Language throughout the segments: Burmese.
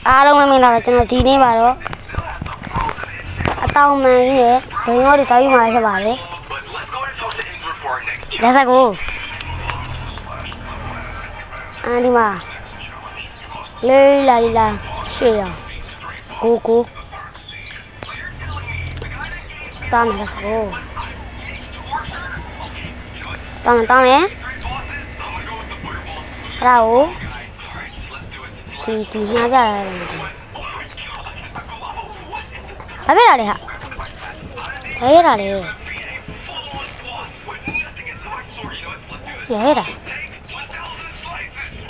အားလုံးမင်္ဂလာပါကျွန်တော်ဒီနေ့ပါတော့အတောင်မှန်ကြီးနဲ့ဘယ်တော့ဒီတောက်ယူမှာဖြစ်ပါလဲလက်ဆက်ကိုဒီမှာလေးလာရှေ့ရကိုတားမယ်လက်ဆက်ကိုတားမယ်အဲ့ဒါကိုဒီညာပြရတယ်ဘာဖြစ်လာလဲဟာဘာရတာလဲရတာ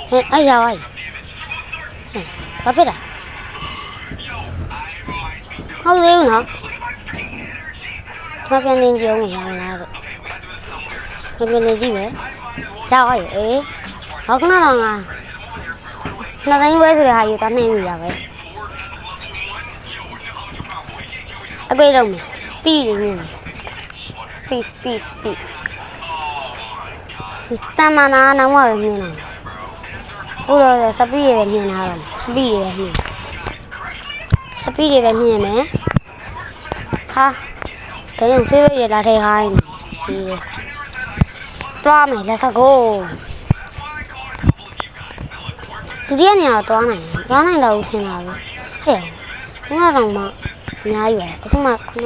ဟဲ့အားရဝိုင်းဘာဖြစ်တာဟုတ်သေးဘူးနော်မပြန်နေကြအောင်ရလားတော့မပြန်နေကြည့်မယ်ရဝိုင်းအေးဟောကနာတော့ငါနှစ်တိုင်းဝဲဆိုတဲ့ဟာယူတော့နှိမ့်မိတာပဲအကွေးလုံးမယ်speed ဒီတမနာနောက်မှပဲမြင်တော့ဟုတ်တော့ speed တွေပဲမြင်တာတော့ speed တွေပဲမြင်မယ်ဟာကဲရင် favorite တွေလာထဲခိုင်းဒီသွားမယ်လက်စကိုဒုတိယနေရာသွားနိုင်တော့ထင်တာပဲဟဲ့ခုနကတော့မှအများကြီးပဲအခုမှခုန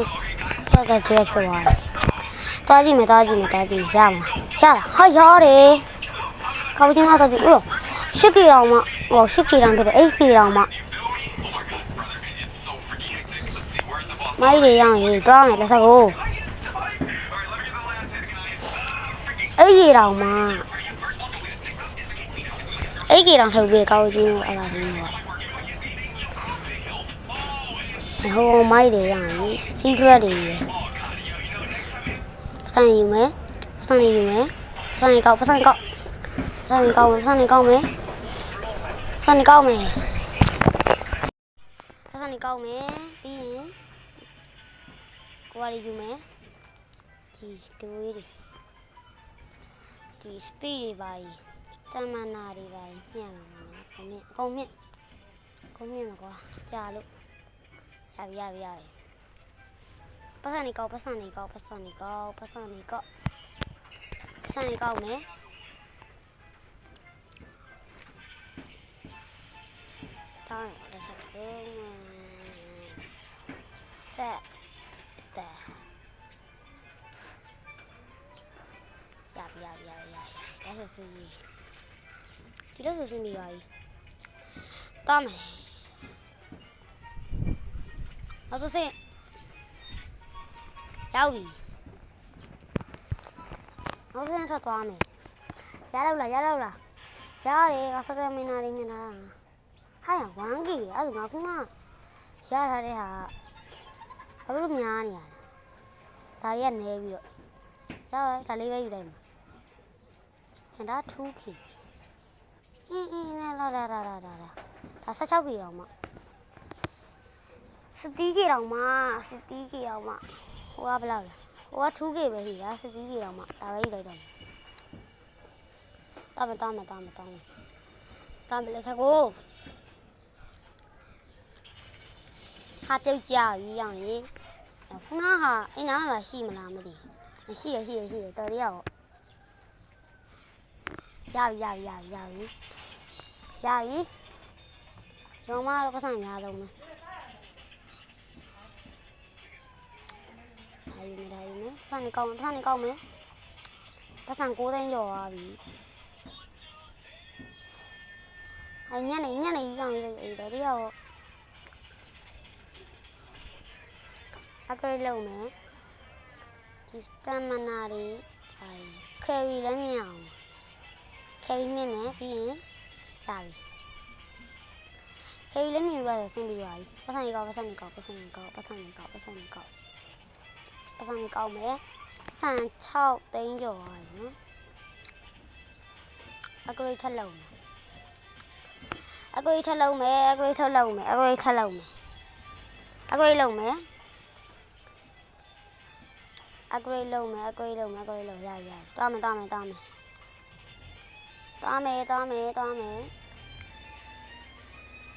စက်ကကျဲဖြစ်သွားတယ်သွားကြည့်မယ်ရမှာရတာဟာရတယ်ကောင်းချင်းတော့ဒီဦး8 ကီတောင်မှ8 ကီတောင်ဖြစ်တယ်8 ကီတောင်မှမိုက်တွေရအောင်ရေးသွားမယ်လက်စကို8 ကီတောင်မှအဲ့ဒီတော့ထုတ်ပြီးကောင်းချင်းအဲ့ဒါလေးပေါ့ဟိုမိုက်တွေရရင်စီးခွက်တွေဆိုင်ယူမယ်ပတ်စံကောက်မယ်ပြီးရင်ကိုယ်ရီယူမယ်ဒီတွေးတွေဒီ speed တွေပါတမနာတွေပါညံ့မှာနော်အကုန်မြင့်မှာကွာကြာလို့ရပြီပတ်စံနေကောက်မယ်တောင်းတယ်ဆက်တယ်ရဒါဆိုစီဒီလိုဆိုစီနေပါပြီတောင်းမယ်နောက်တစ်ဆင့်ရောက်ပြီနောက်တစ်ဆင့်ထပ်သွားမယ်ရတော့လားရတယ်ကစတဲ့မင်းနာလေးမြင်တာဟာရ1 ကီအဲ့ဒါငါခုနရထားတဲ့ဟာဘာလို့များနေရလဲဒါတွေကနဲပြီးတော့ရဒါလေးပဲယူလိုက်မှာဟန်ဒါ2 ကီလာဒါ16 ကီတော့မှ17 ကီတော့မှဟိုကဘယ်လောက်လဲဟိုက2 ကီပဲရှိတာ17 ကီတော့မှဒါပဲယူလိုက်တော့တောင်းမယ်လက်စကိုဟာပြုတ်ကြပြီရောင်ကြီးခုနဟာအိမ်နာမှာရှိမလားမသိရှိရတော်ရရောရပြီရောမတော့ပတ်စံများလုံးမယ်ဒါယူမယ်ပတ်စံကောက်မယ်ပတ်စံ9 သိန်းကျော်သွားပြီညနေရောင်ကြီးတော်ရရောအကလေးလုံးမယ်ဒီစတမနာတွေခယ်ရီလည်းမြင်အောင်ခယ်ရီမြင်မယ်ပြီးရင်ရပြီခယ်ရီလည်းမြင်ပါတော့ဆင်းပြီးပါပြီပတ်စံကောက်မယ်ပတ်စံ6 သိန်းကျော်သွားပြီနော်အကလေးထက်လုံးမယ်ရပြီတောင်းမယ်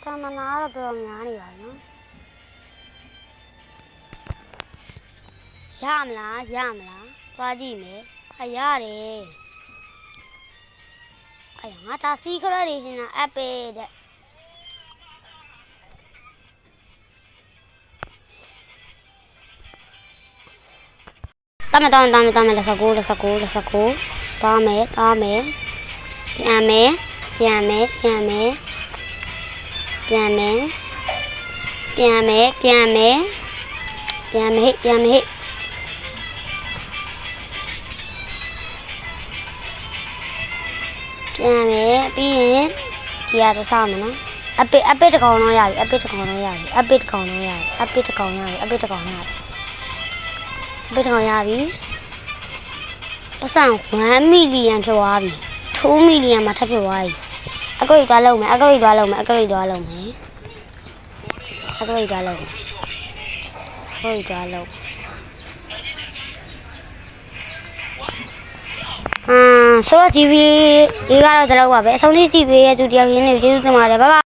တမနာတော့တော်တော်များနေပါနော်ရမလားသွားကြည့်မယ်ရတယ်ငါဒါစီးခရလေးရှင်အပ်ပဲတဲ့တမလက်စကိုသွားမယ်ပြန်မယ်ပြန်မယ်ဟိပြန်မယ်ပြီးရင်ဒီကတော့စမယ်နော်အပစ်တကောင်တော့ရပြီအပစ်တကောင်ရပြီပတ်စံ1 million ဖြစ်သွားပြီ2 million မှာထပ်ဖြစ်သွားပြီအကရိတ်သွားလုံးမယ်အာဆိုတော့ TV လေးကတော့ဒီလောက်ပါပဲအဆုံးထိကြည့်ပေးရဲ့သူတယောက်ရင်းနေကျေးဇူးတင်ပါတယ်